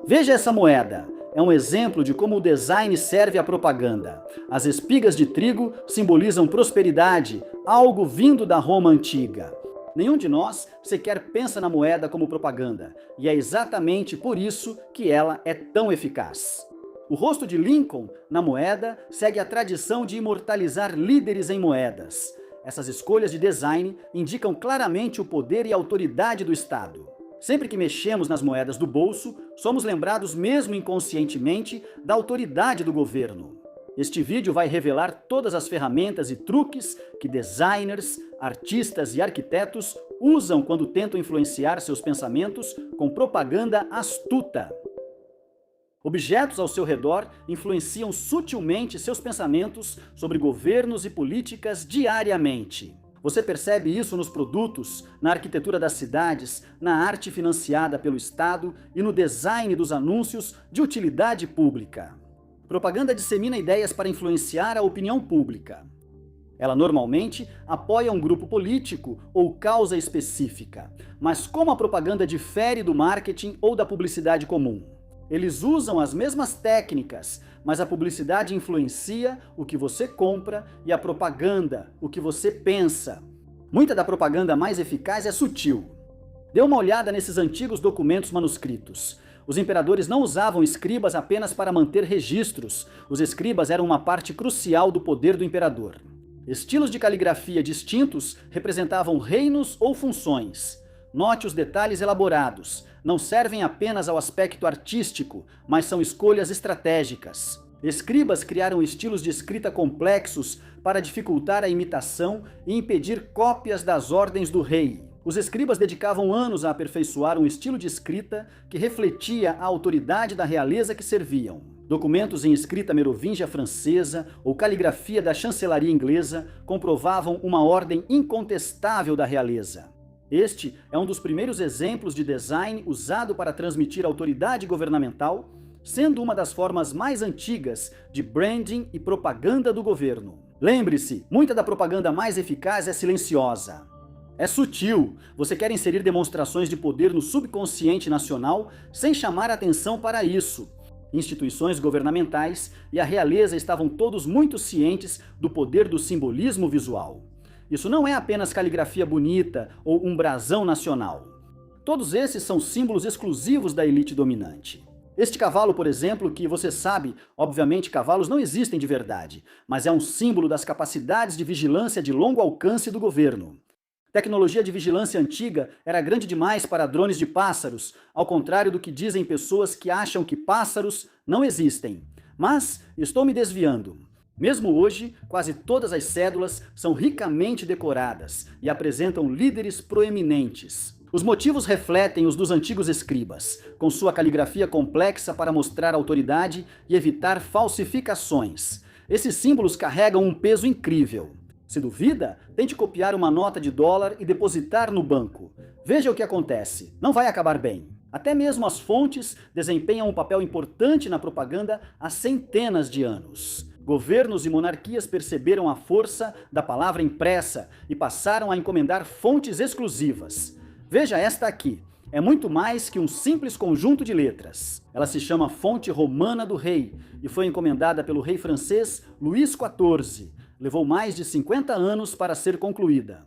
Veja essa moeda. É um exemplo de como o design serve à propaganda. As espigas de trigo simbolizam prosperidade, algo vindo da Roma antiga. Nenhum de nós sequer pensa na moeda como propaganda, e é exatamente por isso que ela é tão eficaz. O rosto de Lincoln na moeda segue a tradição de imortalizar líderes em moedas. Essas escolhas de design indicam claramente o poder e a autoridade do Estado. Sempre que mexemos nas moedas do bolso, somos lembrados mesmo inconscientemente da autoridade do governo. Este vídeo vai revelar todas as ferramentas e truques que designers, artistas e arquitetos usam quando tentam influenciar seus pensamentos com propaganda astuta. Objetos ao seu redor influenciam sutilmente seus pensamentos sobre governos e políticas diariamente. Você percebe isso nos produtos, na arquitetura das cidades, na arte financiada pelo Estado e no design dos anúncios de utilidade pública. Propaganda dissemina ideias para influenciar a opinião pública. Ela normalmente apoia um grupo político ou causa específica. Mas como a propaganda difere do marketing ou da publicidade comum? Eles usam as mesmas técnicas, mas a publicidade influencia o que você compra e a propaganda, o que você pensa. Muita da propaganda mais eficaz é sutil. Dê uma olhada nesses antigos documentos manuscritos. Os imperadores não usavam escribas apenas para manter registros. Os escribas eram uma parte crucial do poder do imperador. Estilos de caligrafia distintos representavam reinos ou funções. Note os detalhes elaborados. Não servem apenas ao aspecto artístico, mas são escolhas estratégicas. Escribas criaram estilos de escrita complexos para dificultar a imitação e impedir cópias das ordens do rei. Os escribas dedicavam anos a aperfeiçoar um estilo de escrita que refletia a autoridade da realeza que serviam. Documentos em escrita merovingia francesa ou caligrafia da chancelaria inglesa comprovavam uma ordem incontestável da realeza. Este é um dos primeiros exemplos de design usado para transmitir autoridade governamental, sendo uma das formas mais antigas de branding e propaganda do governo. Lembre-se, muita da propaganda mais eficaz é silenciosa. É sutil, você quer inserir demonstrações de poder no subconsciente nacional sem chamar atenção para isso. Instituições governamentais e a realeza estavam todos muito cientes do poder do simbolismo visual. Isso não é apenas caligrafia bonita ou um brasão nacional. Todos esses são símbolos exclusivos da elite dominante. Este cavalo, por exemplo, que você sabe, obviamente cavalos não existem de verdade, mas é um símbolo das capacidades de vigilância de longo alcance do governo. Tecnologia de vigilância antiga era grande demais para drones de pássaros, ao contrário do que dizem pessoas que acham que pássaros não existem. Mas estou me desviando. Mesmo hoje, quase todas as cédulas são ricamente decoradas e apresentam líderes proeminentes. Os motivos refletem os dos antigos escribas, com sua caligrafia complexa para mostrar autoridade e evitar falsificações. Esses símbolos carregam um peso incrível. Se duvida, tente copiar uma nota de dólar e depositar no banco. Veja o que acontece, não vai acabar bem. Até mesmo as fontes desempenham um papel importante na propaganda há centenas de anos. Governos e monarquias perceberam a força da palavra impressa e passaram a encomendar fontes exclusivas. Veja esta aqui. É muito mais que um simples conjunto de letras. Ela se chama Fonte Romana do Rei e foi encomendada pelo rei francês Luís XIV. Levou mais de 50 anos para ser concluída.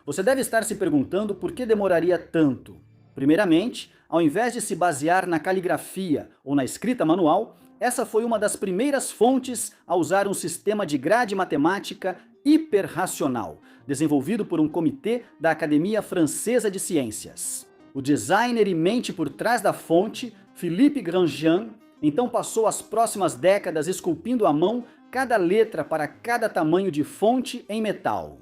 Você deve estar se perguntando por que demoraria tanto. Primeiramente, ao invés de se basear na caligrafia ou na escrita manual, essa foi uma das primeiras fontes a usar um sistema de grade matemática hiperracional, desenvolvido por um comitê da Academia Francesa de Ciências. O designer e mente por trás da fonte, Philippe Grandjean, então passou as próximas décadas esculpindo à mão cada letra para cada tamanho de fonte em metal.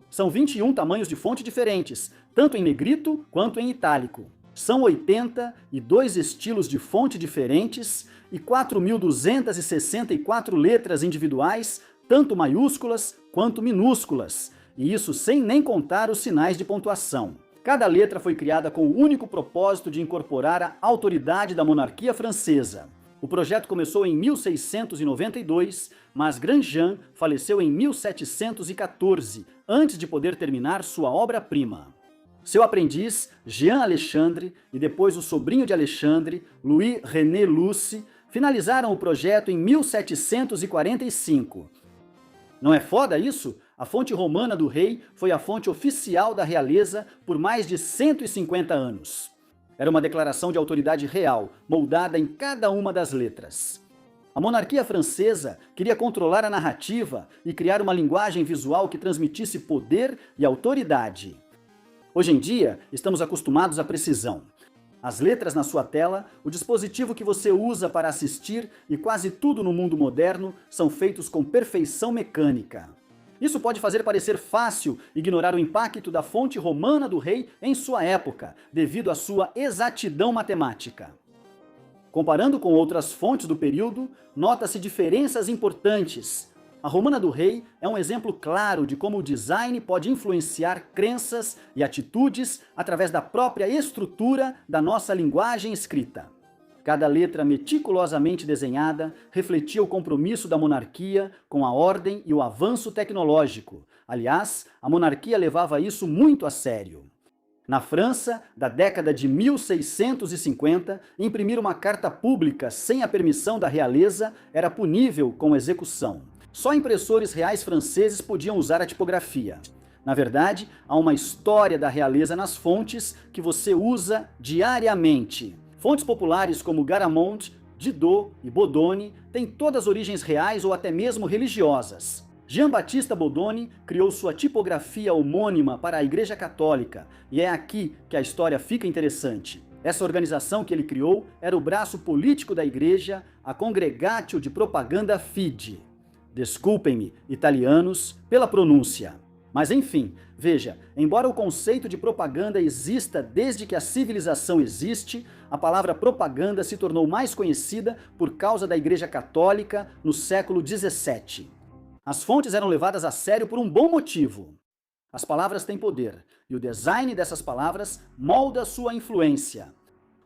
São 21 tamanhos de fonte diferentes, tanto em negrito quanto em itálico. São 82 estilos de fonte diferentes e 4.264 letras individuais, tanto maiúsculas quanto minúsculas, e isso sem nem contar os sinais de pontuação. Cada letra foi criada com o único propósito de incorporar a autoridade da monarquia francesa. O projeto começou em 1692, mas Grandjean faleceu em 1714, antes de poder terminar sua obra-prima. Seu aprendiz, Jean Alexandre, e depois o sobrinho de Alexandre, Louis René Luce, finalizaram o projeto em 1745. Não é foda isso? A fonte romana do rei foi a fonte oficial da realeza por mais de 150 anos. Era uma declaração de autoridade real, moldada em cada uma das letras. A monarquia francesa queria controlar a narrativa e criar uma linguagem visual que transmitisse poder e autoridade. Hoje em dia, estamos acostumados à precisão. As letras na sua tela, o dispositivo que você usa para assistir e quase tudo no mundo moderno são feitos com perfeição mecânica. Isso pode fazer parecer fácil ignorar o impacto da fonte romana do rei em sua época, devido à sua exatidão matemática. Comparando com outras fontes do período, nota-se diferenças importantes. A Romana do Rei é um exemplo claro de como o design pode influenciar crenças e atitudes através da própria estrutura da nossa linguagem escrita. Cada letra meticulosamente desenhada refletia o compromisso da monarquia com a ordem e o avanço tecnológico. Aliás, a monarquia levava isso muito a sério. Na França, da década de 1650, imprimir uma carta pública sem a permissão da realeza era punível com execução. Só impressores reais franceses podiam usar a tipografia. Na verdade, há uma história da realeza nas fontes que você usa diariamente. Fontes populares como Garamond, Didot e Bodoni têm todas origens reais ou até mesmo religiosas. Jean-Baptiste Bodoni criou sua tipografia homônima para a Igreja Católica, e é aqui que a história fica interessante. Essa organização que ele criou era o braço político da Igreja, a Congregatio de Propaganda Fide. Desculpem-me, italianos, pela pronúncia. Mas enfim, veja, embora o conceito de propaganda exista desde que a civilização existe, a palavra propaganda se tornou mais conhecida por causa da Igreja Católica no século XVII. As fontes eram levadas a sério por um bom motivo. As palavras têm poder, e o design dessas palavras molda sua influência.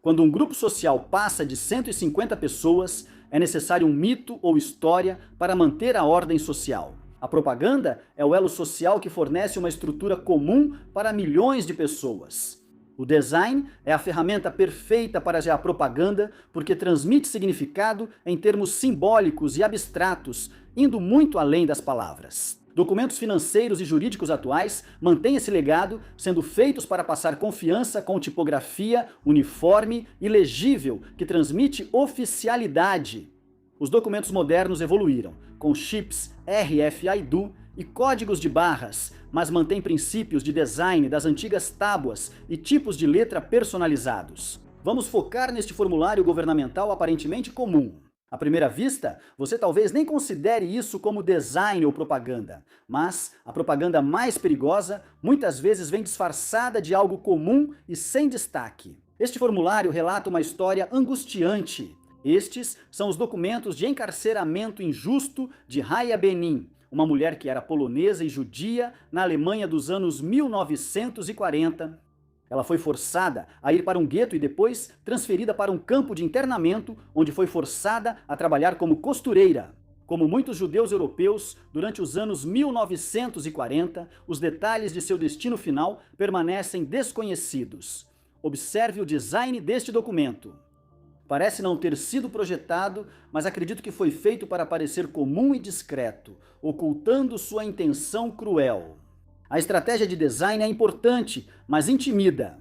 Quando um grupo social passa de 150 pessoas, é necessário um mito ou história para manter a ordem social. A propaganda é o elo social que fornece uma estrutura comum para milhões de pessoas. O design é a ferramenta perfeita para a propaganda porque transmite significado em termos simbólicos e abstratos, indo muito além das palavras. Documentos financeiros e jurídicos atuais mantêm esse legado, sendo feitos para passar confiança com tipografia uniforme e legível, que transmite oficialidade. Os documentos modernos evoluíram, com chips RFID e códigos de barras, mas mantêm princípios de design das antigas tábuas e tipos de letra personalizados. Vamos focar neste formulário governamental aparentemente comum. À primeira vista, você talvez nem considere isso como design ou propaganda, mas a propaganda mais perigosa muitas vezes vem disfarçada de algo comum e sem destaque. Este formulário relata uma história angustiante. Estes são os documentos de encarceramento injusto de Raya Benin, uma mulher que era polonesa e judia na Alemanha dos anos 1940. Ela foi forçada a ir para um gueto e depois transferida para um campo de internamento, onde foi forçada a trabalhar como costureira. Como muitos judeus europeus, durante os anos 1940, os detalhes de seu destino final permanecem desconhecidos. Observe o design deste documento. Parece não ter sido projetado, mas acredito que foi feito para parecer comum e discreto, ocultando sua intenção cruel. A estratégia de design é importante, mas intimida.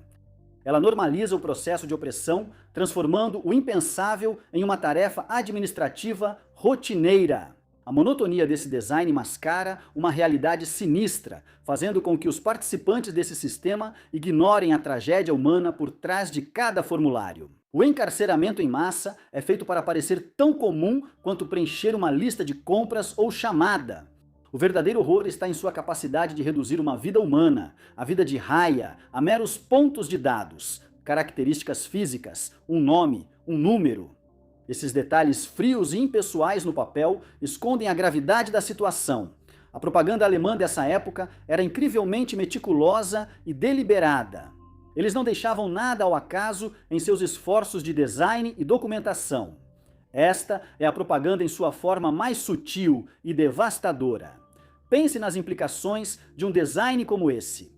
Ela normaliza o processo de opressão, transformando o impensável em uma tarefa administrativa rotineira. A monotonia desse design mascara uma realidade sinistra, fazendo com que os participantes desse sistema ignorem a tragédia humana por trás de cada formulário. O encarceramento em massa é feito para parecer tão comum quanto preencher uma lista de compras ou chamada. O verdadeiro horror está em sua capacidade de reduzir uma vida humana, a vida de Raya, a meros pontos de dados, características físicas, um nome, um número. Esses detalhes frios e impessoais no papel escondem a gravidade da situação. A propaganda alemã dessa época era incrivelmente meticulosa e deliberada. Eles não deixavam nada ao acaso em seus esforços de design e documentação. Esta é a propaganda em sua forma mais sutil e devastadora. Pense nas implicações de um design como esse.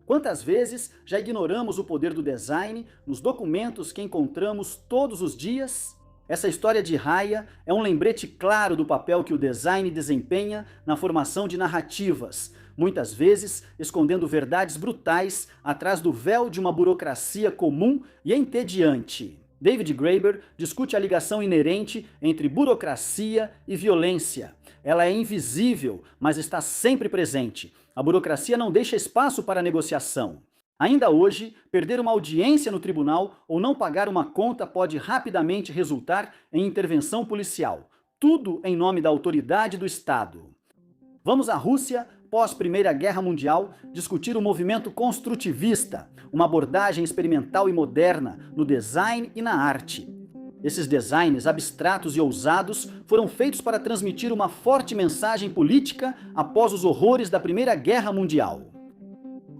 Quantas vezes já ignoramos o poder do design nos documentos que encontramos todos os dias? Essa história de Raya é um lembrete claro do papel que o design desempenha na formação de narrativas, muitas vezes escondendo verdades brutais atrás do véu de uma burocracia comum e entediante. David Graeber discute a ligação inerente entre burocracia e violência. Ela é invisível, mas está sempre presente. A burocracia não deixa espaço para negociação. Ainda hoje, perder uma audiência no tribunal ou não pagar uma conta pode rapidamente resultar em intervenção policial. Tudo em nome da autoridade do Estado. Vamos à Rússia, pós-Primeira Guerra Mundial, discutir o movimento construtivista, uma abordagem experimental e moderna no design e na arte. Esses designs abstratos e ousados foram feitos para transmitir uma forte mensagem política após os horrores da Primeira Guerra Mundial.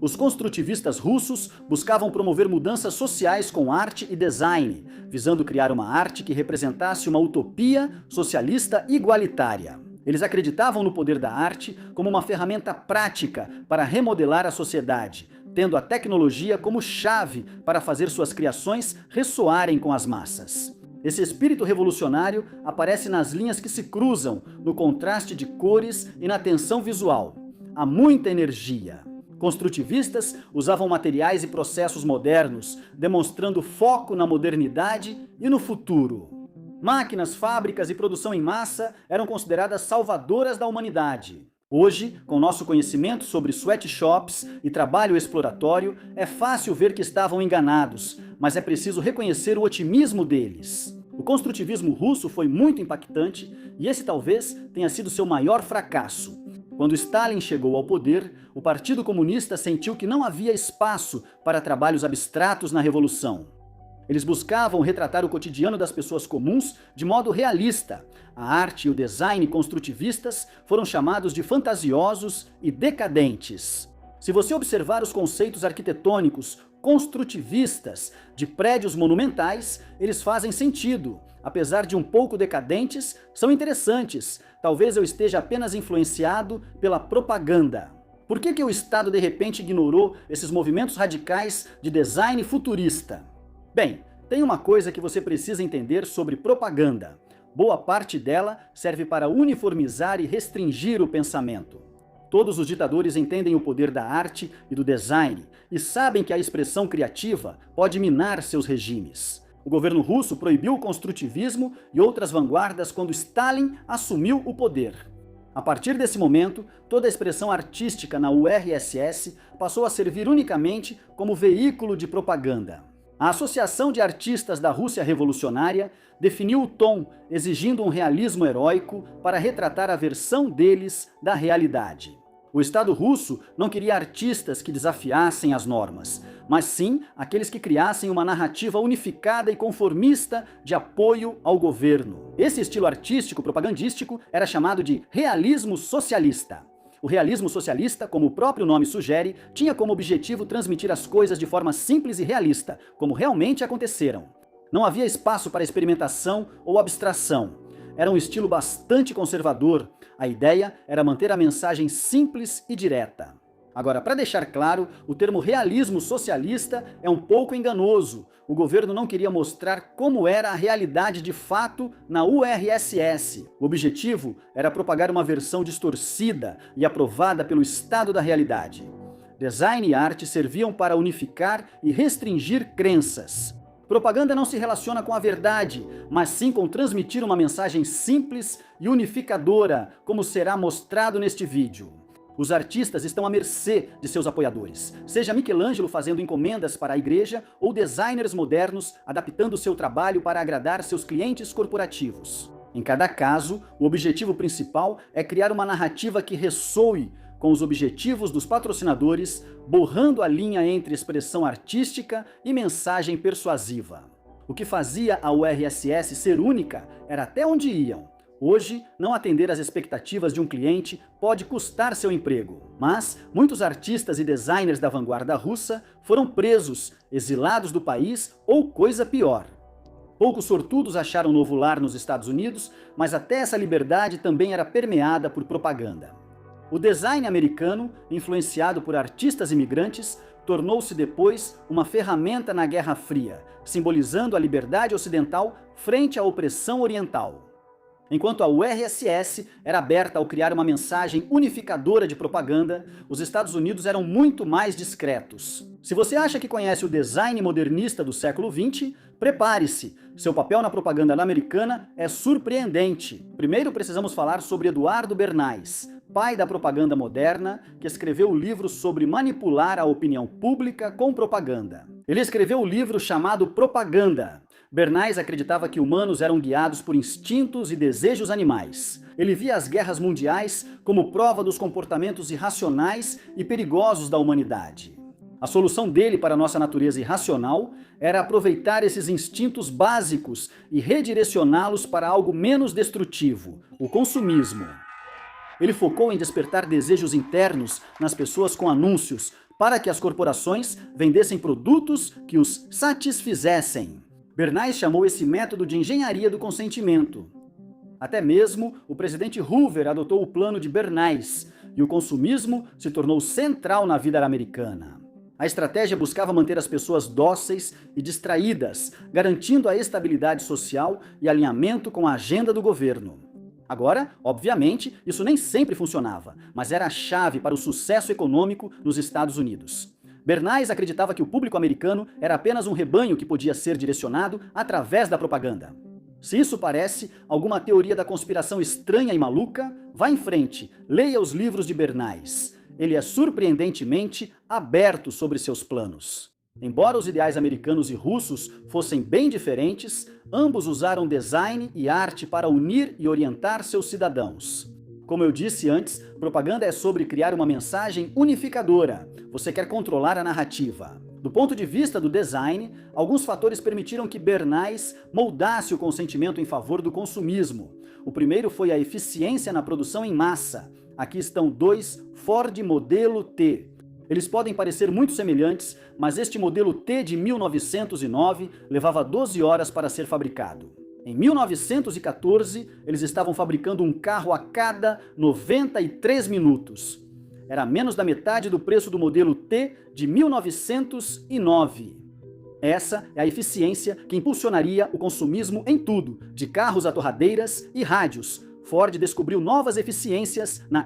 Os construtivistas russos buscavam promover mudanças sociais com arte e design, visando criar uma arte que representasse uma utopia socialista igualitária. Eles acreditavam no poder da arte como uma ferramenta prática para remodelar a sociedade, tendo a tecnologia como chave para fazer suas criações ressoarem com as massas. Esse espírito revolucionário aparece nas linhas que se cruzam, no contraste de cores e na tensão visual. Há muita energia. Construtivistas usavam materiais e processos modernos, demonstrando foco na modernidade e no futuro. Máquinas, fábricas e produção em massa eram consideradas salvadoras da humanidade. Hoje, com nosso conhecimento sobre sweatshops e trabalho exploratório, é fácil ver que estavam enganados, mas é preciso reconhecer o otimismo deles. O construtivismo russo foi muito impactante e esse talvez tenha sido seu maior fracasso. Quando Stalin chegou ao poder, o Partido Comunista sentiu que não havia espaço para trabalhos abstratos na Revolução. Eles buscavam retratar o cotidiano das pessoas comuns de modo realista. A arte e o design construtivistas foram chamados de fantasiosos e decadentes. Se você observar os conceitos arquitetônicos construtivistas de prédios monumentais, eles fazem sentido. Apesar de um pouco decadentes, são interessantes. Talvez eu esteja apenas influenciado pela propaganda. Por que o Estado de repente ignorou esses movimentos radicais de design futurista? Bem, tem uma coisa que você precisa entender sobre propaganda. Boa parte dela serve para uniformizar e restringir o pensamento. Todos os ditadores entendem o poder da arte e do design e sabem que a expressão criativa pode minar seus regimes. O governo russo proibiu o construtivismo e outras vanguardas quando Stalin assumiu o poder. A partir desse momento, toda a expressão artística na URSS passou a servir unicamente como veículo de propaganda. A Associação de Artistas da Rússia Revolucionária definiu o tom, exigindo um realismo heróico para retratar a versão deles da realidade. O Estado russo não queria artistas que desafiassem as normas, mas sim aqueles que criassem uma narrativa unificada e conformista de apoio ao governo. Esse estilo artístico propagandístico era chamado de realismo socialista. O realismo socialista, como o próprio nome sugere, tinha como objetivo transmitir as coisas de forma simples e realista, como realmente aconteceram. Não havia espaço para experimentação ou abstração. Era um estilo bastante conservador. A ideia era manter a mensagem simples e direta. Agora, para deixar claro, o termo realismo socialista é um pouco enganoso. O governo não queria mostrar como era a realidade de fato na URSS. O objetivo era propagar uma versão distorcida e aprovada pelo estado da realidade. Design e arte serviam para unificar e restringir crenças. Propaganda não se relaciona com a verdade, mas sim com transmitir uma mensagem simples e unificadora, como será mostrado neste vídeo. Os artistas estão à mercê de seus apoiadores, seja Michelangelo fazendo encomendas para a igreja ou designers modernos adaptando seu trabalho para agradar seus clientes corporativos. Em cada caso, o objetivo principal é criar uma narrativa que ressoe com os objetivos dos patrocinadores, borrando a linha entre expressão artística e mensagem persuasiva. O que fazia a URSS ser única era até onde iam. Hoje, não atender às expectativas de um cliente pode custar seu emprego, mas muitos artistas e designers da vanguarda russa foram presos, exilados do país ou coisa pior. Poucos sortudos acharam novo lar nos Estados Unidos, mas até essa liberdade também era permeada por propaganda. O design americano, influenciado por artistas imigrantes, tornou-se depois uma ferramenta na Guerra Fria, simbolizando a liberdade ocidental frente à opressão oriental. Enquanto a URSS era aberta ao criar uma mensagem unificadora de propaganda, os Estados Unidos eram muito mais discretos. Se você acha que conhece o design modernista do século XX, prepare-se! Seu papel na propaganda americana é surpreendente. Primeiro precisamos falar sobre Eduardo Bernays, pai da propaganda moderna, que escreveu o livro sobre manipular a opinião pública com propaganda. Ele escreveu o livro chamado Propaganda. Bernays acreditava que humanos eram guiados por instintos e desejos animais. Ele via as guerras mundiais como prova dos comportamentos irracionais e perigosos da humanidade. A solução dele para a nossa natureza irracional era aproveitar esses instintos básicos e redirecioná-los para algo menos destrutivo, o consumismo. Ele focou em despertar desejos internos nas pessoas com anúncios, para que as corporações vendessem produtos que os satisfizessem. Bernays chamou esse método de engenharia do consentimento. Até mesmo o presidente Hoover adotou o plano de Bernays, e o consumismo se tornou central na vida americana. A estratégia buscava manter as pessoas dóceis e distraídas, garantindo a estabilidade social e alinhamento com a agenda do governo. Agora, obviamente, isso nem sempre funcionava, mas era a chave para o sucesso econômico nos Estados Unidos. Bernays acreditava que o público americano era apenas um rebanho que podia ser direcionado através da propaganda. Se isso parece alguma teoria da conspiração estranha e maluca, vá em frente, leia os livros de Bernays. Ele é surpreendentemente aberto sobre seus planos. Embora os ideais americanos e russos fossem bem diferentes, ambos usaram design e arte para unir e orientar seus cidadãos. Como eu disse antes, propaganda é sobre criar uma mensagem unificadora. Você quer controlar a narrativa. Do ponto de vista do design, alguns fatores permitiram que Bernays moldasse o consentimento em favor do consumismo. O primeiro foi a eficiência na produção em massa. Aqui estão dois Ford Modelo T. Eles podem parecer muito semelhantes, mas este modelo T de 1909 levava 12 horas para ser fabricado. Em 1914, eles estavam fabricando um carro a cada 93 minutos. Era menos da metade do preço do modelo T de 1909. Essa é a eficiência que impulsionaria o consumismo em tudo, de carros a torradeiras e rádios. Ford descobriu novas eficiências na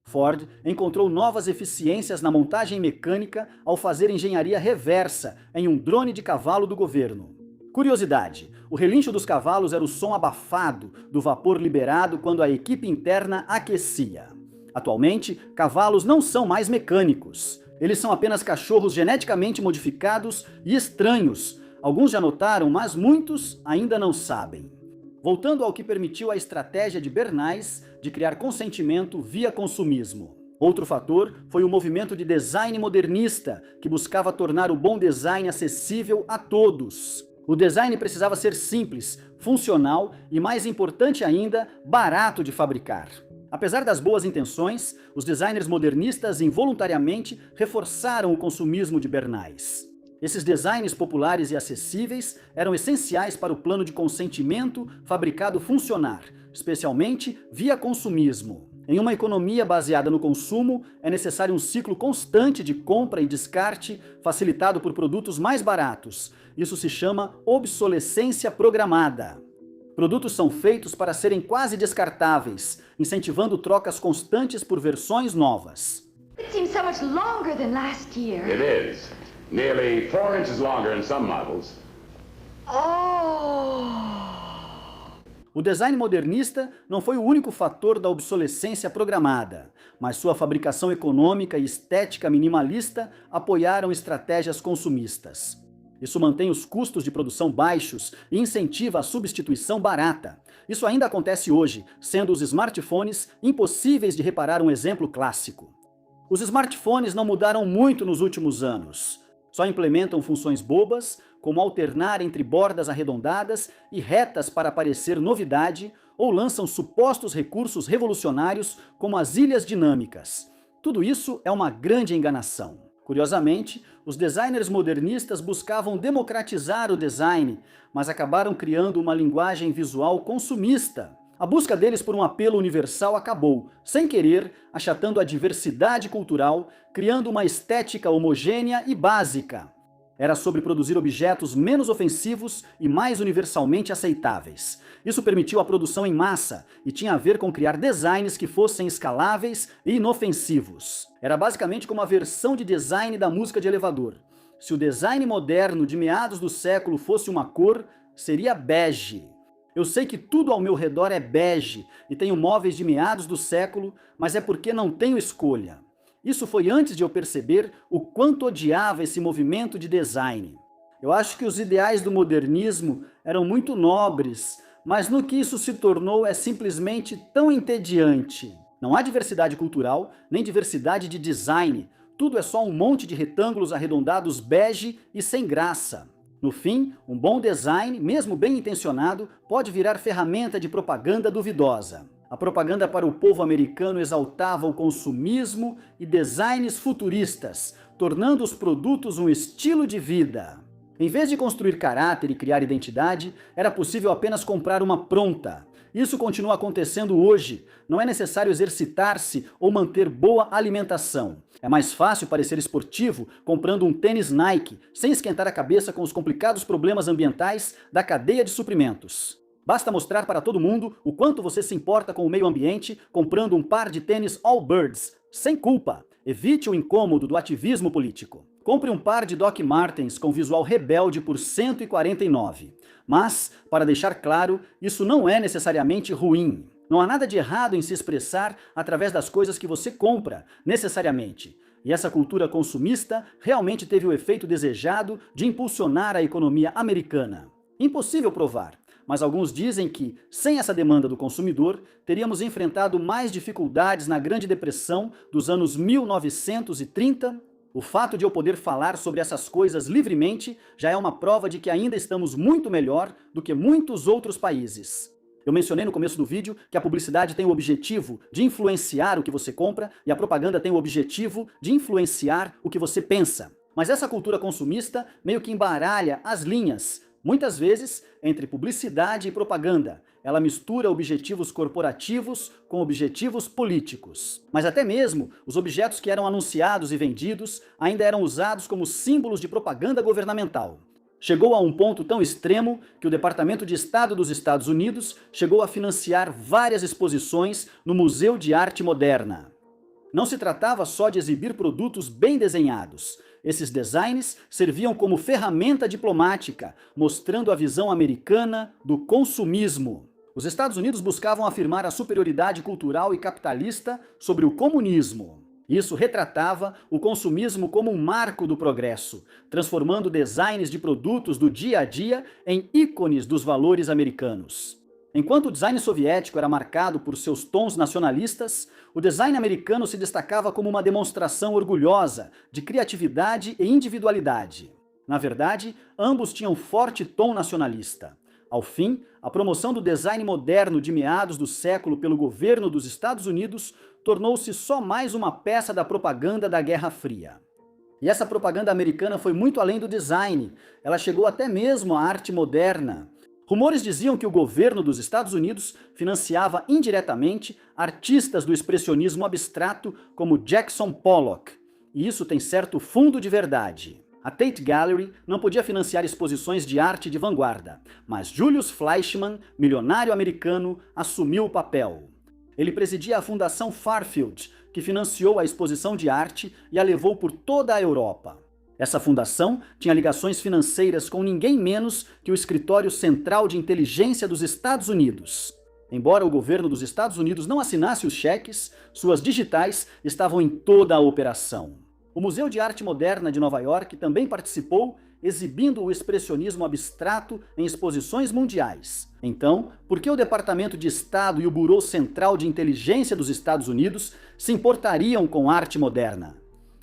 Ford encontrou novas eficiências na montagem mecânica ao fazer engenharia reversa em um drone de cavalo do governo. Curiosidade, o relincho dos cavalos era o som abafado do vapor liberado quando a equipe interna aquecia. Atualmente, cavalos não são mais mecânicos. Eles são apenas cachorros geneticamente modificados e estranhos. Alguns já notaram, mas muitos ainda não sabem. Voltando ao que permitiu a estratégia de Bernays de criar consentimento via consumismo. Outro fator foi o movimento de design modernista, que buscava tornar o bom design acessível a todos. O design precisava ser simples, funcional e, mais importante ainda, barato de fabricar. Apesar das boas intenções, os designers modernistas involuntariamente reforçaram o consumismo de Bernays. Esses designs populares e acessíveis eram essenciais para o plano de consentimento fabricado funcionar, especialmente via consumismo. Em uma economia baseada no consumo, é necessário um ciclo constante de compra e descarte, facilitado por produtos mais baratos. Isso se chama obsolescência programada. Produtos são feitos para serem quase descartáveis, incentivando trocas constantes por versões novas. It seems so much longer than last year. It is. Nearly 4 inches longer in some models. Oh! O design modernista não foi o único fator da obsolescência programada, mas sua fabricação econômica e estética minimalista apoiaram estratégias consumistas. Isso mantém os custos de produção baixos e incentiva a substituição barata. Isso ainda acontece hoje, sendo os smartphones impossíveis de reparar um exemplo clássico. Os smartphones não mudaram muito nos últimos anos. Só implementam funções bobas, como alternar entre bordas arredondadas e retas para parecer novidade, ou lançam supostos recursos revolucionários como as ilhas dinâmicas. Tudo isso é uma grande enganação. Curiosamente, os designers modernistas buscavam democratizar o design, mas acabaram criando uma linguagem visual consumista. A busca deles por um apelo universal acabou, sem querer, achatando a diversidade cultural, criando uma estética homogênea e básica. Era sobre produzir objetos menos ofensivos e mais universalmente aceitáveis. Isso permitiu a produção em massa e tinha a ver com criar designs que fossem escaláveis e inofensivos. Era basicamente como a versão de design da música de elevador. Se o design moderno de meados do século fosse uma cor, seria bege. Eu sei que tudo ao meu redor é bege e tenho móveis de meados do século, mas é porque não tenho escolha. Isso foi antes de eu perceber o quanto odiava esse movimento de design. Eu acho que os ideais do modernismo eram muito nobres, mas no que isso se tornou é simplesmente tão entediante. Não há diversidade cultural, nem diversidade de design. Tudo é só um monte de retângulos arredondados bege e sem graça. No fim, um bom design, mesmo bem intencionado, pode virar ferramenta de propaganda duvidosa. A propaganda para o povo americano exaltava o consumismo e designs futuristas, tornando os produtos um estilo de vida. Em vez de construir caráter e criar identidade, era possível apenas comprar uma pronta. Isso continua acontecendo hoje. Não é necessário exercitar-se ou manter boa alimentação. É mais fácil parecer esportivo comprando um tênis Nike, sem esquentar a cabeça com os complicados problemas ambientais da cadeia de suprimentos. Basta mostrar para todo mundo o quanto você se importa com o meio ambiente comprando um par de tênis Allbirds, sem culpa. Evite o incômodo do ativismo político. Compre um par de Doc Martens com visual rebelde por R$ 149. Mas, para deixar claro, isso não é necessariamente ruim. Não há nada de errado em se expressar através das coisas que você compra, necessariamente. E essa cultura consumista realmente teve o efeito desejado de impulsionar a economia americana. Impossível provar, mas alguns dizem que, sem essa demanda do consumidor, teríamos enfrentado mais dificuldades na Grande Depressão dos anos 1930. O fato de eu poder falar sobre essas coisas livremente já é uma prova de que ainda estamos muito melhor do que muitos outros países. Eu mencionei no começo do vídeo que a publicidade tem o objetivo de influenciar o que você compra e a propaganda tem o objetivo de influenciar o que você pensa. Mas essa cultura consumista meio que embaralha as linhas, muitas vezes, entre publicidade e propaganda. Ela mistura objetivos corporativos com objetivos políticos. Mas até mesmo os objetos que eram anunciados e vendidos ainda eram usados como símbolos de propaganda governamental. Chegou a um ponto tão extremo que o Departamento de Estado dos Estados Unidos chegou a financiar várias exposições no Museu de Arte Moderna. Não se tratava só de exibir produtos bem desenhados. Esses designs serviam como ferramenta diplomática, mostrando a visão americana do consumismo. Os Estados Unidos buscavam afirmar a superioridade cultural e capitalista sobre o comunismo. Isso retratava o consumismo como um marco do progresso, transformando designs de produtos do dia a dia em ícones dos valores americanos. Enquanto o design soviético era marcado por seus tons nacionalistas, o design americano se destacava como uma demonstração orgulhosa de criatividade e individualidade. Na verdade, ambos tinham forte tom nacionalista. Ao fim, a promoção do design moderno de meados do século pelo governo dos Estados Unidos tornou-se só mais uma peça da propaganda da Guerra Fria. E essa propaganda americana foi muito além do design, ela chegou até mesmo à arte moderna. Rumores diziam que o governo dos Estados Unidos financiava indiretamente artistas do expressionismo abstrato como Jackson Pollock, e isso tem certo fundo de verdade. A Tate Gallery não podia financiar exposições de arte de vanguarda, mas Julius Fleischmann, milionário americano, assumiu o papel. Ele presidia a Fundação Fairfield, que financiou a exposição de arte e a levou por toda a Europa. Essa fundação tinha ligações financeiras com ninguém menos que o Escritório Central de Inteligência dos Estados Unidos. Embora o governo dos Estados Unidos não assinasse os cheques, suas digitais estavam em toda a operação. O Museu de Arte Moderna de Nova York também participou, exibindo o expressionismo abstrato em exposições mundiais. Então, por que o Departamento de Estado e o Bureau Central de Inteligência dos Estados Unidos se importariam com arte moderna?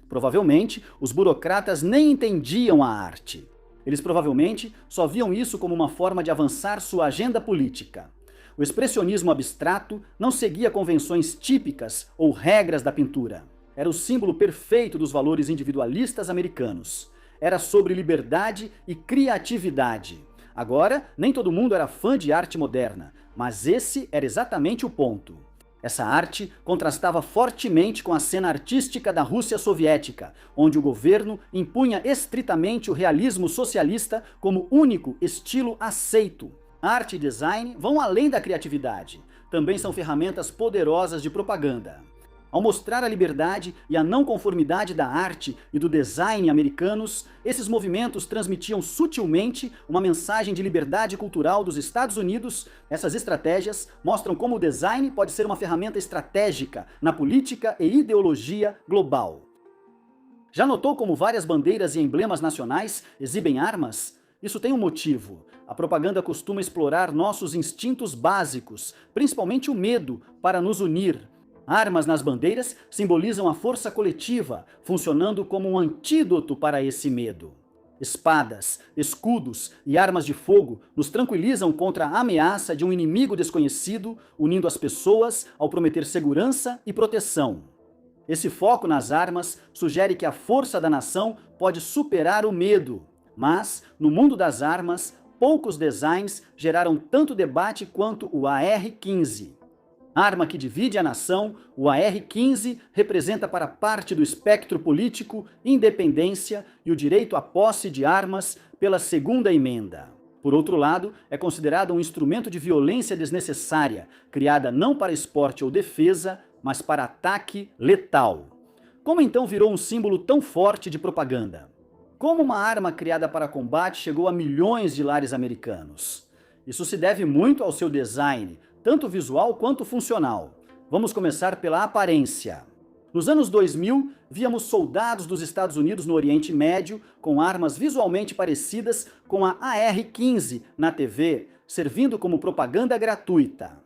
Provavelmente, os burocratas nem entendiam a arte. Eles provavelmente só viam isso como uma forma de avançar sua agenda política. O expressionismo abstrato não seguia convenções típicas ou regras da pintura. Era o símbolo perfeito dos valores individualistas americanos. Era sobre liberdade e criatividade. Agora, nem todo mundo era fã de arte moderna. Mas esse era exatamente o ponto. Essa arte contrastava fortemente com a cena artística da Rússia soviética, onde o governo impunha estritamente o realismo socialista como único estilo aceito. Arte e design vão além da criatividade. Também são ferramentas poderosas de propaganda. Ao mostrar a liberdade e a não conformidade da arte e do design americanos, esses movimentos transmitiam sutilmente uma mensagem de liberdade cultural dos Estados Unidos. Essas estratégias mostram como o design pode ser uma ferramenta estratégica na política e ideologia global. Já notou como várias bandeiras e emblemas nacionais exibem armas? Isso tem um motivo. A propaganda costuma explorar nossos instintos básicos, principalmente o medo, para nos unir. Armas nas bandeiras simbolizam a força coletiva, funcionando como um antídoto para esse medo. Espadas, escudos e armas de fogo nos tranquilizam contra a ameaça de um inimigo desconhecido, unindo as pessoas ao prometer segurança e proteção. Esse foco nas armas sugere que a força da nação pode superar o medo. Mas, no mundo das armas, poucos designs geraram tanto debate quanto o AR-15. Arma que divide a nação, o AR-15 representa para parte do espectro político independência e o direito à posse de armas pela Segunda Emenda. Por outro lado, é considerado um instrumento de violência desnecessária, criada não para esporte ou defesa, mas para ataque letal. Como então virou um símbolo tão forte de propaganda? Como uma arma criada para combate chegou a milhões de lares americanos? Isso se deve muito ao seu design, tanto visual quanto funcional. Vamos começar pela aparência. Nos anos 2000, víamos soldados dos Estados Unidos no Oriente Médio com armas visualmente parecidas com a AR-15 na TV, servindo como propaganda gratuita.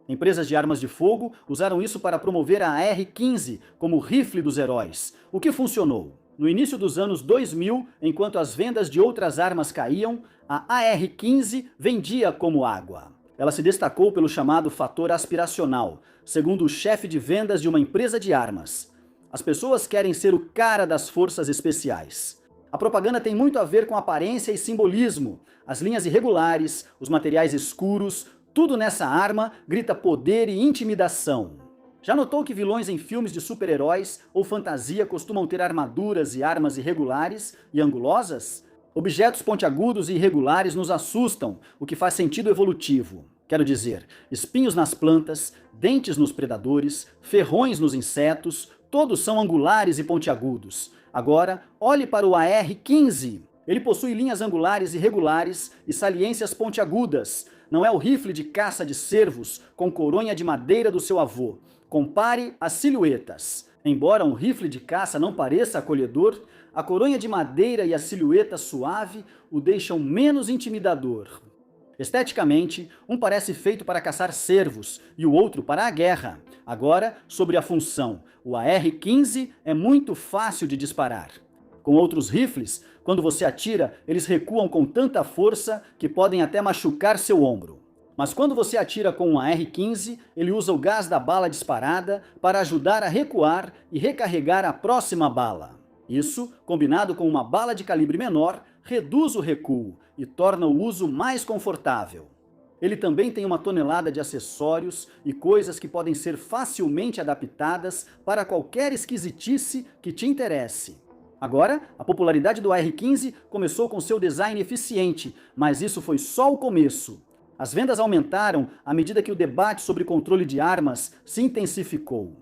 Empresas de armas de fogo usaram isso para promover a AR-15 como rifle dos heróis, o que funcionou. No início dos anos 2000, enquanto as vendas de outras armas caíam, a AR-15 vendia como água. Ela se destacou pelo chamado fator aspiracional, segundo o chefe de vendas de uma empresa de armas. As pessoas querem ser o cara das forças especiais. A propaganda tem muito a ver com aparência e simbolismo. As linhas irregulares, os materiais escuros, tudo nessa arma grita poder e intimidação. Já notou que vilões em filmes de super-heróis ou fantasia costumam ter armaduras e armas irregulares e angulosas? Objetos pontiagudos e irregulares nos assustam, o que faz sentido evolutivo. Quero dizer, espinhos nas plantas, dentes nos predadores, ferrões nos insetos, todos são angulares e pontiagudos. Agora, olhe para o AR-15. Ele possui linhas angulares irregulares e saliências pontiagudas. Não é o rifle de caça de cervos com coronha de madeira do seu avô. Compare as silhuetas. Embora um rifle de caça não pareça acolhedor, a coronha de madeira e a silhueta suave o deixam menos intimidador. Esteticamente, um parece feito para caçar cervos e o outro para a guerra. Agora, sobre a função, o AR-15 é muito fácil de disparar. Com outros rifles, quando você atira, eles recuam com tanta força que podem até machucar seu ombro. Mas quando você atira com um AR-15, ele usa o gás da bala disparada para ajudar a recuar e recarregar a próxima bala. Isso, combinado com uma bala de calibre menor, reduz o recuo e torna o uso mais confortável. Ele também tem 1 tonelada de acessórios e coisas que podem ser facilmente adaptadas para qualquer esquisitice que te interesse. Agora, a popularidade do AR-15 começou com seu design eficiente, mas isso foi só o começo. As vendas aumentaram à medida que o debate sobre controle de armas se intensificou.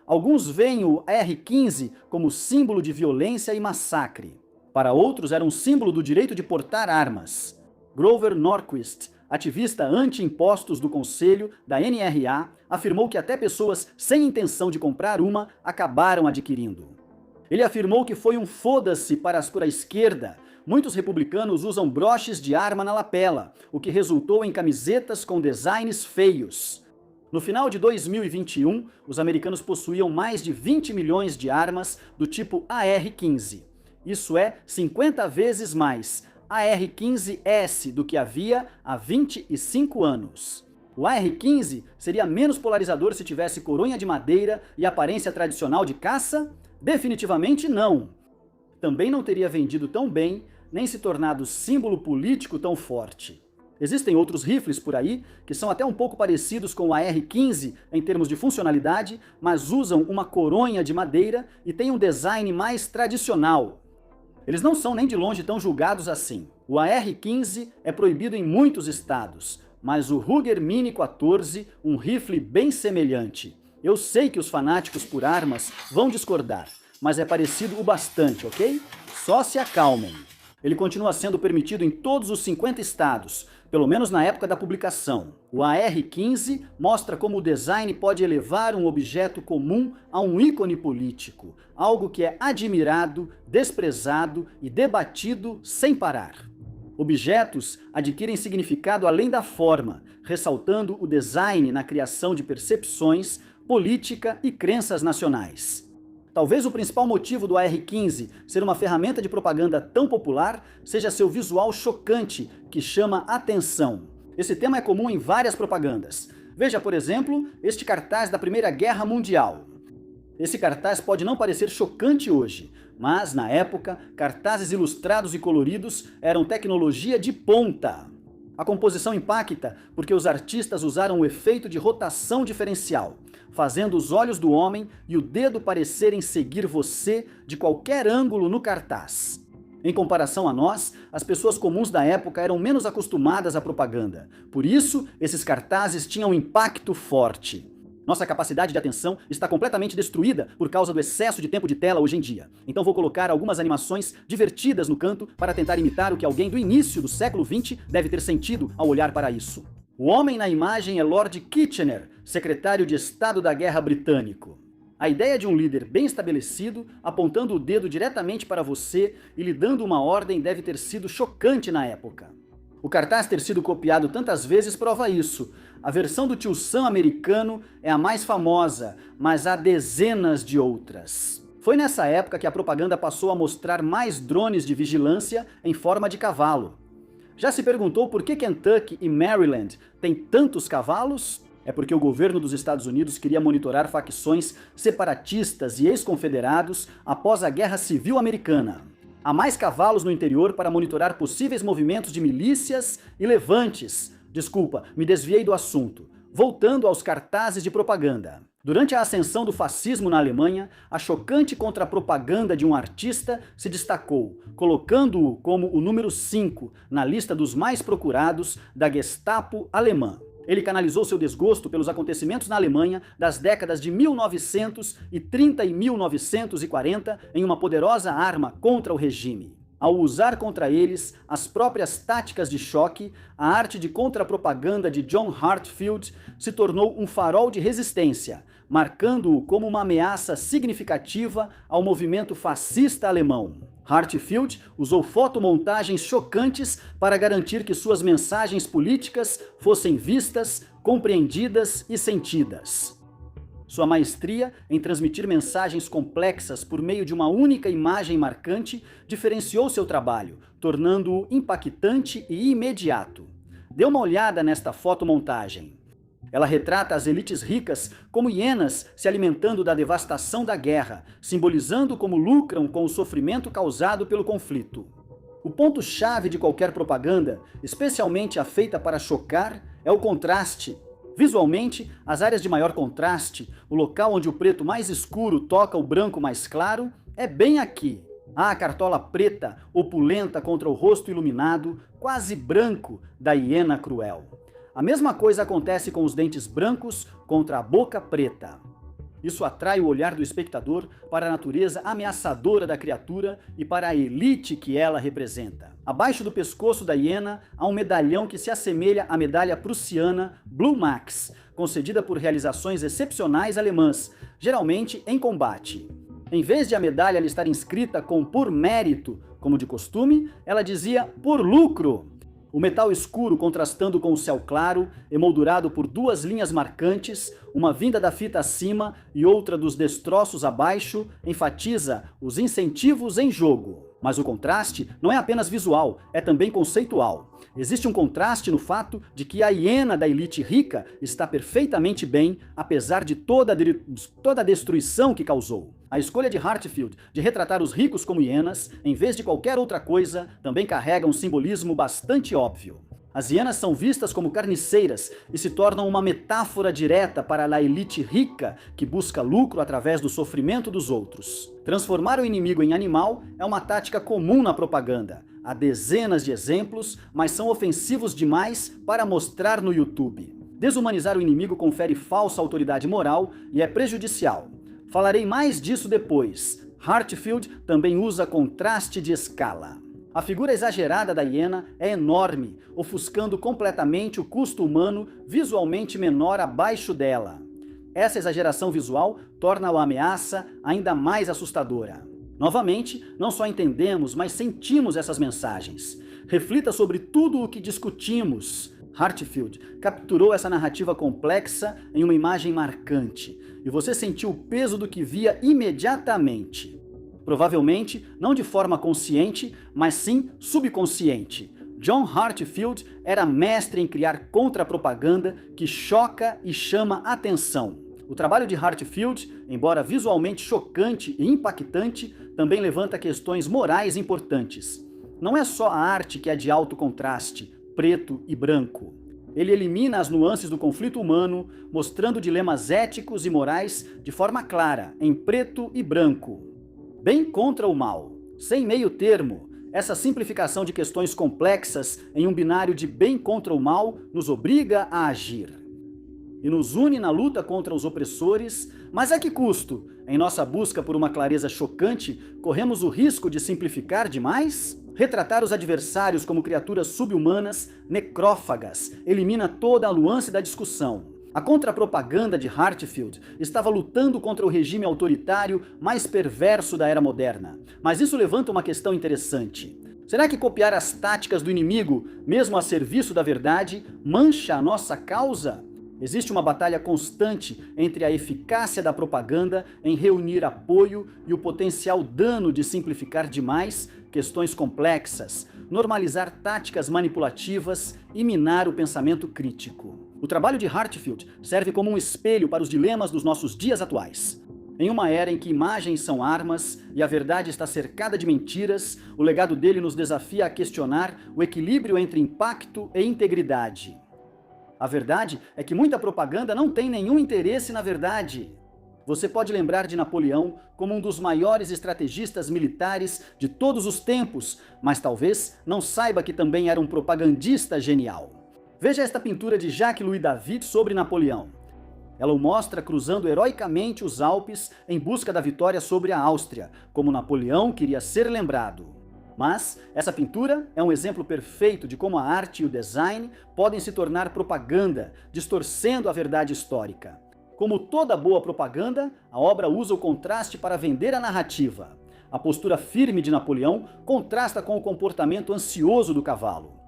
Alguns veem o AR-15 como símbolo de violência e massacre. Para outros, era um símbolo do direito de portar armas. Grover Norquist, ativista anti-impostos do Conselho da NRA, afirmou que até pessoas sem intenção de comprar uma acabaram adquirindo. Ele afirmou que foi um foda-se para a esquerda. Muitos republicanos usam broches de arma na lapela, o que resultou em camisetas com designs feios. No final de 2021, os americanos possuíam mais de 20 milhões de armas do tipo AR-15. Isso é 50 vezes mais AR-15S do que havia há 25 anos. O AR-15 seria menos polarizador se tivesse coronha de madeira e aparência tradicional de caça? Definitivamente não. Também não teria vendido tão bem, nem se tornado símbolo político tão forte. Existem outros rifles por aí que são até um pouco parecidos com o AR-15 em termos de funcionalidade, mas usam uma coronha de madeira e têm um design mais tradicional. Eles não são nem de longe tão julgados assim. O AR-15 é proibido em muitos estados, mas o Ruger Mini 14, um rifle bem semelhante. Eu sei que os fanáticos por armas vão discordar, mas é parecido o bastante, ok? Só se acalmem. Ele continua sendo permitido em todos os 50 estados, pelo menos na época da publicação. O AR-15 mostra como o design pode elevar um objeto comum a um ícone político, algo que é admirado, desprezado e debatido sem parar. Objetos adquirem significado além da forma, ressaltando o design na criação de percepções, política e crenças nacionais. Talvez o principal motivo do AR-15 ser uma ferramenta de propaganda tão popular seja seu visual chocante, que chama atenção. Esse tema é comum em várias propagandas. Veja, por exemplo, este cartaz da Primeira Guerra Mundial. Esse cartaz pode não parecer chocante hoje, mas, na época, cartazes ilustrados e coloridos eram tecnologia de ponta. A composição impacta porque os artistas usaram o efeito de rotação diferencial, fazendo os olhos do homem e o dedo parecerem seguir você de qualquer ângulo no cartaz. Em comparação a nós, as pessoas comuns da época eram menos acostumadas à propaganda. Por isso, esses cartazes tinham um impacto forte. Nossa capacidade de atenção está completamente destruída por causa do excesso de tempo de tela hoje em dia. Então vou colocar algumas animações divertidas no canto para tentar imitar o que alguém do início do século XX deve ter sentido ao olhar para isso. O homem na imagem é Lord Kitchener, secretário de Estado da Guerra britânico. A ideia de um líder bem estabelecido, apontando o dedo diretamente para você e lhe dando uma ordem deve ter sido chocante na época. O cartaz ter sido copiado tantas vezes prova isso. A versão do Tio Sam americano é a mais famosa, mas há dezenas de outras. Foi nessa época que a propaganda passou a mostrar mais drones de vigilância em forma de cavalo. Já se perguntou por que Kentucky e Maryland têm tantos cavalos? É porque o governo dos Estados Unidos queria monitorar facções separatistas e ex-confederados após a Guerra Civil Americana. Há mais cavalos no interior para monitorar possíveis movimentos de milícias e levantes. Desculpa, me desviei do assunto. Voltando aos cartazes de propaganda. Durante a ascensão do fascismo na Alemanha, a chocante contrapropaganda de um artista se destacou, colocando-o como o número 5 na lista dos mais procurados da Gestapo alemã. Ele canalizou seu desgosto pelos acontecimentos na Alemanha das décadas de 1930 e 1940 em uma poderosa arma contra o regime. Ao usar contra eles as próprias táticas de choque, a arte de contrapropaganda de John Heartfield se tornou um farol de resistência, marcando-o como uma ameaça significativa ao movimento fascista alemão. Heartfield usou fotomontagens chocantes para garantir que suas mensagens políticas fossem vistas, compreendidas e sentidas. Sua maestria em transmitir mensagens complexas por meio de uma única imagem marcante diferenciou seu trabalho, tornando-o impactante e imediato. Dê uma olhada nesta fotomontagem. Ela retrata as elites ricas como hienas se alimentando da devastação da guerra, simbolizando como lucram com o sofrimento causado pelo conflito. O ponto-chave de qualquer propaganda, especialmente a feita para chocar, é o contraste. Visualmente, as áreas de maior contraste, o local onde o preto mais escuro toca o branco mais claro, é bem aqui. Há a cartola preta, opulenta contra o rosto iluminado, quase branco, da hiena cruel. A mesma coisa acontece com os dentes brancos contra a boca preta. Isso atrai o olhar do espectador para a natureza ameaçadora da criatura e para a elite que ela representa. Abaixo do pescoço da hiena há um medalhão que se assemelha à medalha prussiana Blue Max, concedida por realizações excepcionais alemãs, geralmente em combate. Em vez de a medalha estar inscrita com por mérito, como de costume, ela dizia por lucro. O metal escuro contrastando com o céu claro, emoldurado por duas linhas marcantes, uma vinda da fita acima e outra dos destroços abaixo, enfatiza os incentivos em jogo. Mas o contraste não é apenas visual, é também conceitual. Existe um contraste no fato de que a hiena da elite rica está perfeitamente bem, apesar de toda a destruição que causou. A escolha de Heartfield de retratar os ricos como hienas, em vez de qualquer outra coisa, também carrega um simbolismo bastante óbvio. As hienas são vistas como carniceiras e se tornam uma metáfora direta para a elite rica que busca lucro através do sofrimento dos outros. Transformar o inimigo em animal é uma tática comum na propaganda. Há dezenas de exemplos, mas são ofensivos demais para mostrar no YouTube. Desumanizar o inimigo confere falsa autoridade moral e é prejudicial. Falarei mais disso depois. Heartfield também usa contraste de escala. A figura exagerada da hiena é enorme, ofuscando completamente o custo humano visualmente menor abaixo dela. Essa exageração visual torna a ameaça ainda mais assustadora. Novamente, não só entendemos, mas sentimos essas mensagens. Reflita sobre tudo o que discutimos. Heartfield capturou essa narrativa complexa em uma imagem marcante, e você sentiu o peso do que via imediatamente. Provavelmente não de forma consciente, mas sim subconsciente. John Heartfield era mestre em criar contra-propaganda que choca e chama atenção. O trabalho de Heartfield, embora visualmente chocante e impactante, também levanta questões morais importantes. Não é só a arte que é de alto contraste, preto e branco. Ele elimina as nuances do conflito humano, mostrando dilemas éticos e morais de forma clara, em preto e branco. Bem contra o mal, sem meio termo. Essa simplificação de questões complexas em um binário de bem contra o mal nos obriga a agir. E nos une na luta contra os opressores, mas a que custo? Em nossa busca por uma clareza chocante, corremos o risco de simplificar demais? Retratar os adversários como criaturas subhumanas, necrófagas, elimina toda a nuance da discussão. A contrapropaganda de Heartfield estava lutando contra o regime autoritário mais perverso da era moderna. Mas isso levanta uma questão interessante. Será que copiar as táticas do inimigo, mesmo a serviço da verdade, mancha a nossa causa? Existe uma batalha constante entre a eficácia da propaganda em reunir apoio e o potencial dano de simplificar demais questões complexas, normalizar táticas manipulativas e minar o pensamento crítico. O trabalho de Heartfield serve como um espelho para os dilemas dos nossos dias atuais. Em uma era em que imagens são armas e a verdade está cercada de mentiras, o legado dele nos desafia a questionar o equilíbrio entre impacto e integridade. A verdade é que muita propaganda não tem nenhum interesse na verdade. Você pode lembrar de Napoleão como um dos maiores estrategistas militares de todos os tempos, mas talvez não saiba que também era um propagandista genial. Veja esta pintura de Jacques-Louis David sobre Napoleão. Ela o mostra cruzando heroicamente os Alpes em busca da vitória sobre a Áustria, como Napoleão queria ser lembrado. Mas essa pintura é um exemplo perfeito de como a arte e o design podem se tornar propaganda, distorcendo a verdade histórica. Como toda boa propaganda, a obra usa o contraste para vender a narrativa. A postura firme de Napoleão contrasta com o comportamento ansioso do cavalo.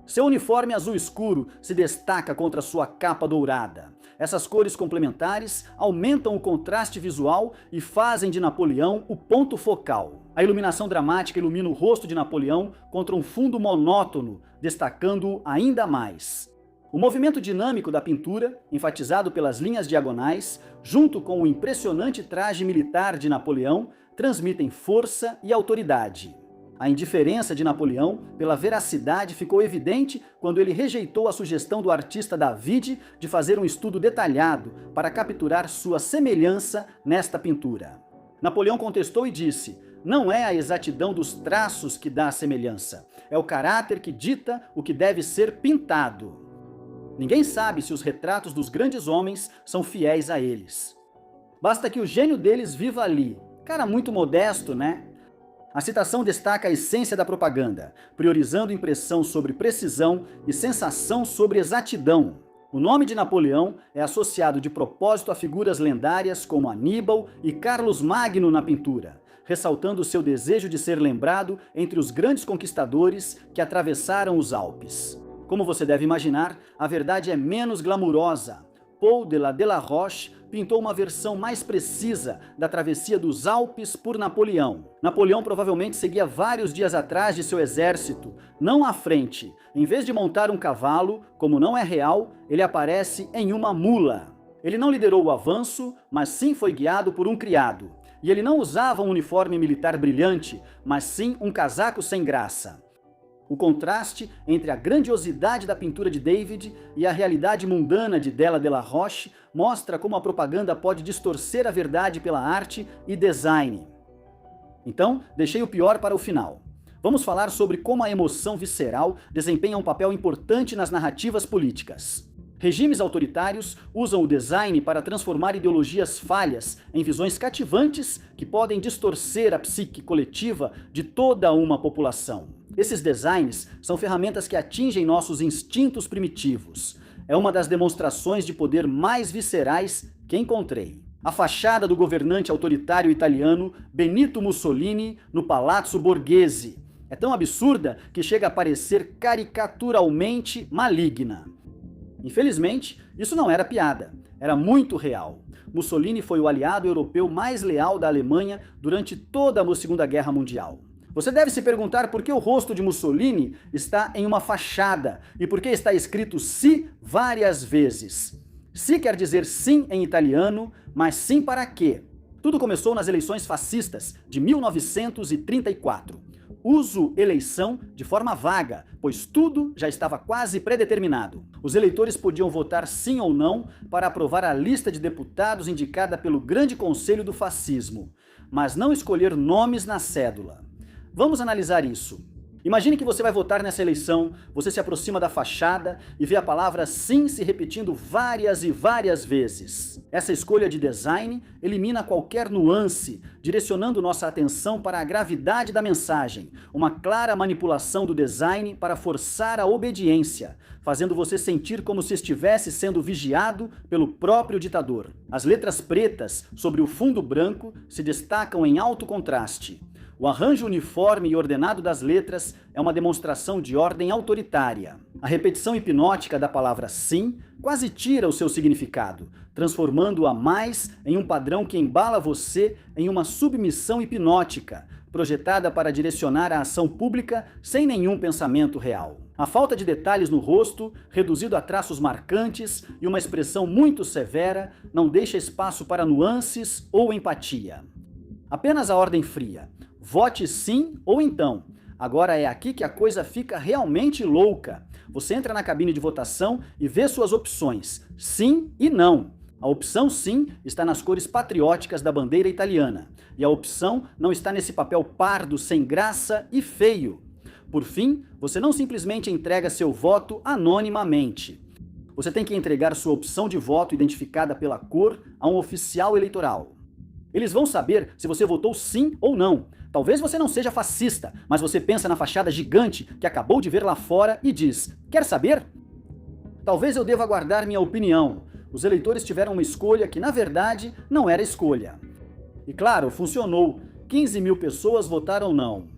Seu uniforme azul escuro se destaca contra sua capa dourada. Essas cores complementares aumentam o contraste visual e fazem de Napoleão o ponto focal. A iluminação dramática ilumina o rosto de Napoleão contra um fundo monótono, destacando-o ainda mais. O movimento dinâmico da pintura, enfatizado pelas linhas diagonais, junto com o impressionante traje militar de Napoleão, transmitem força e autoridade. A indiferença de Napoleão pela veracidade ficou evidente quando ele rejeitou a sugestão do artista David de fazer um estudo detalhado para capturar sua semelhança nesta pintura. Napoleão contestou e disse: "Não é a exatidão dos traços que dá a semelhança, é o caráter que dita o que deve ser pintado." Ninguém sabe se os retratos dos grandes homens são fiéis a eles. Basta que o gênio deles viva ali. Cara muito modesto, né? A citação destaca a essência da propaganda, priorizando impressão sobre precisão e sensação sobre exatidão. O nome de Napoleão é associado de propósito a figuras lendárias como Aníbal e Carlos Magno na pintura, ressaltando seu desejo de ser lembrado entre os grandes conquistadores que atravessaram os Alpes. Como você deve imaginar, a verdade é menos glamurosa. Paul de la Roche pintou uma versão mais precisa da travessia dos Alpes por Napoleão. Napoleão provavelmente seguia vários dias atrás de seu exército, não à frente. Em vez de montar um cavalo, como não é real, ele aparece em uma mula. Ele não liderou o avanço, mas sim foi guiado por um criado. E ele não usava um uniforme militar brilhante, mas sim um casaco sem graça. O contraste entre a grandiosidade da pintura de David e a realidade mundana de Della de la Roche mostra como a propaganda pode distorcer a verdade pela arte e design. Então, deixei o pior para o final. Vamos falar sobre como a emoção visceral desempenha um papel importante nas narrativas políticas. Regimes autoritários usam o design para transformar ideologias falhas em visões cativantes que podem distorcer a psique coletiva de toda uma população. Esses designs são ferramentas que atingem nossos instintos primitivos. É uma das demonstrações de poder mais viscerais que encontrei. A fachada do governante autoritário italiano Benito Mussolini no Palazzo Borghese é tão absurda que chega a parecer caricaturalmente maligna. Infelizmente, isso não era piada, era muito real. Mussolini foi o aliado europeu mais leal da Alemanha durante toda a Segunda Guerra Mundial. Você deve se perguntar por que o rosto de Mussolini está em uma fachada e por que está escrito "si" várias vezes. "Si" quer dizer sim em italiano, mas sim para quê? Tudo começou nas eleições fascistas de 1934. Uso eleição de forma vaga, pois tudo já estava quase predeterminado. Os eleitores podiam votar sim ou não para aprovar a lista de deputados indicada pelo Grande Conselho do Fascismo, mas não escolher nomes na cédula. Vamos analisar isso. Imagine que você vai votar nessa eleição, você se aproxima da fachada e vê a palavra sim se repetindo várias e várias vezes. Essa escolha de design elimina qualquer nuance, direcionando nossa atenção para a gravidade da mensagem, uma clara manipulação do design para forçar a obediência, fazendo você sentir como se estivesse sendo vigiado pelo próprio ditador. As letras pretas sobre o fundo branco se destacam em alto contraste. O arranjo uniforme e ordenado das letras é uma demonstração de ordem autoritária. A repetição hipnótica da palavra sim quase tira o seu significado, transformando-a mais em um padrão que embala você em uma submissão hipnótica, projetada para direcionar a ação pública sem nenhum pensamento real. A falta de detalhes no rosto, reduzido a traços marcantes e uma expressão muito severa, não deixa espaço para nuances ou empatia. Apenas a ordem fria. Vote sim ou então. Agora é aqui que a coisa fica realmente louca. Você entra na cabine de votação e vê suas opções, sim e não. A opção sim está nas cores patrióticas da bandeira italiana, e a opção não está nesse papel pardo, sem graça e feio. Por fim, você não simplesmente entrega seu voto anonimamente. Você tem que entregar sua opção de voto identificada pela cor a um oficial eleitoral. Eles vão saber se você votou sim ou não. Talvez você não seja fascista, mas você pensa na fachada gigante que acabou de ver lá fora e diz: quer saber? Talvez eu deva guardar minha opinião. Os eleitores tiveram uma escolha que, na verdade, não era escolha. E claro, funcionou. 15 mil pessoas votaram não.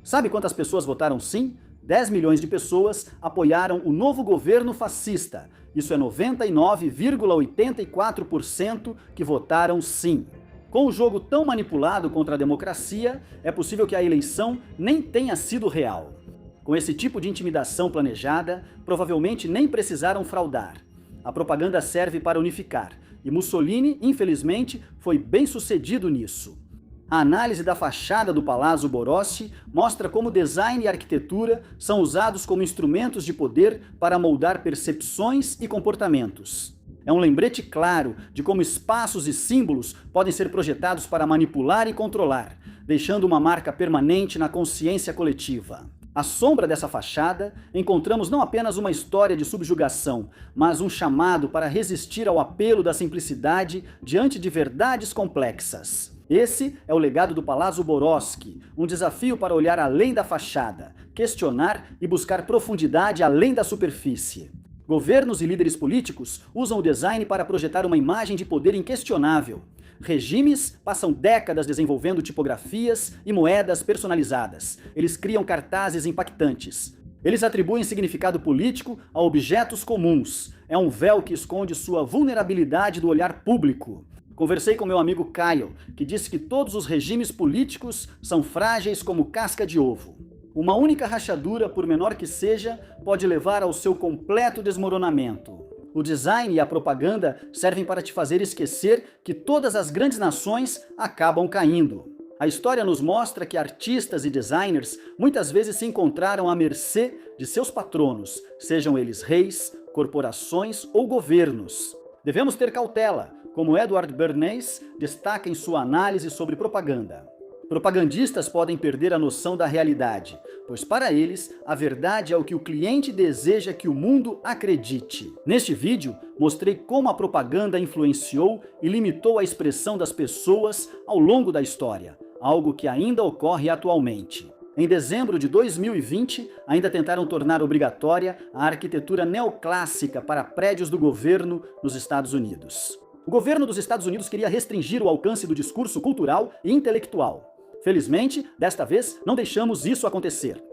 Sabe quantas pessoas votaram sim? 10 milhões de pessoas apoiaram o novo governo fascista. Isso é 99,84% que votaram sim. Com o jogo tão manipulado contra a democracia, é possível que a eleição nem tenha sido real. Com esse tipo de intimidação planejada, provavelmente nem precisaram fraudar. A propaganda serve para unificar, e Mussolini, infelizmente, foi bem sucedido nisso. A análise da fachada do Palazzo Borghese mostra como design e arquitetura são usados como instrumentos de poder para moldar percepções e comportamentos. É um lembrete claro de como espaços e símbolos podem ser projetados para manipular e controlar, deixando uma marca permanente na consciência coletiva. À sombra dessa fachada, encontramos não apenas uma história de subjugação, mas um chamado para resistir ao apelo da simplicidade diante de verdades complexas. Esse é o legado do Palazzo Borghese, um desafio para olhar além da fachada, questionar e buscar profundidade além da superfície. Governos e líderes políticos usam o design para projetar uma imagem de poder inquestionável. Regimes passam décadas desenvolvendo tipografias e moedas personalizadas. Eles criam cartazes impactantes. Eles atribuem significado político a objetos comuns. É um véu que esconde sua vulnerabilidade do olhar público. Conversei com meu amigo Kyle, que disse que todos os regimes políticos são frágeis como casca de ovo. Uma única rachadura, por menor que seja, pode levar ao seu completo desmoronamento. O design e a propaganda servem para te fazer esquecer que todas as grandes nações acabam caindo. A história nos mostra que artistas e designers muitas vezes se encontraram à mercê de seus patronos, sejam eles reis, corporações ou governos. Devemos ter cautela, como Edward Bernays destaca em sua análise sobre propaganda. Propagandistas podem perder a noção da realidade, pois para eles, a verdade é o que o cliente deseja que o mundo acredite. Neste vídeo, mostrei como a propaganda influenciou e limitou a expressão das pessoas ao longo da história, algo que ainda ocorre atualmente. Em dezembro de 2020, ainda tentaram tornar obrigatória a arquitetura neoclássica para prédios do governo nos Estados Unidos. O governo dos Estados Unidos queria restringir o alcance do discurso cultural e intelectual. Felizmente, desta vez, não deixamos isso acontecer.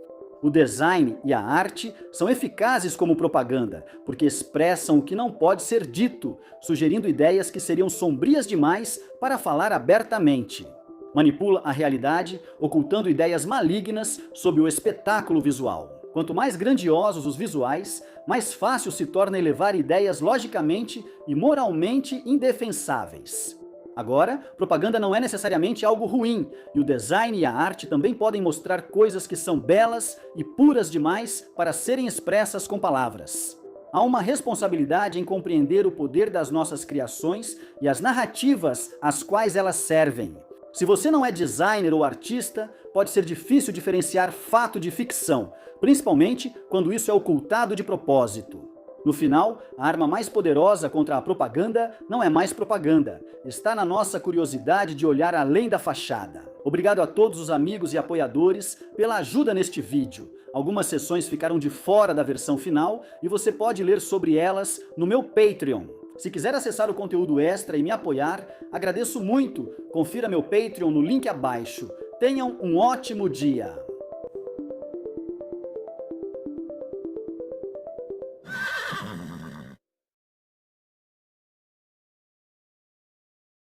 O design e a arte são eficazes como propaganda, porque expressam o que não pode ser dito, sugerindo ideias que seriam sombrias demais para falar abertamente. Manipula a realidade, ocultando ideias malignas sob o espetáculo visual. Quanto mais grandiosos os visuais, mais fácil se torna elevar ideias logicamente e moralmente indefensáveis. Agora, propaganda não é necessariamente algo ruim, e o design e a arte também podem mostrar coisas que são belas e puras demais para serem expressas com palavras. Há uma responsabilidade em compreender o poder das nossas criações e as narrativas às quais elas servem. Se você não é designer ou artista, pode ser difícil diferenciar fato de ficção, principalmente quando isso é ocultado de propósito. No final, a arma mais poderosa contra a propaganda não é mais propaganda, está na nossa curiosidade de olhar além da fachada. Obrigado a todos os amigos e apoiadores pela ajuda neste vídeo. Algumas sessões ficaram de fora da versão final e você pode ler sobre elas no meu Patreon. Se quiser acessar o conteúdo extra e me apoiar, agradeço muito. Confira meu Patreon no link abaixo. Tenham um ótimo dia!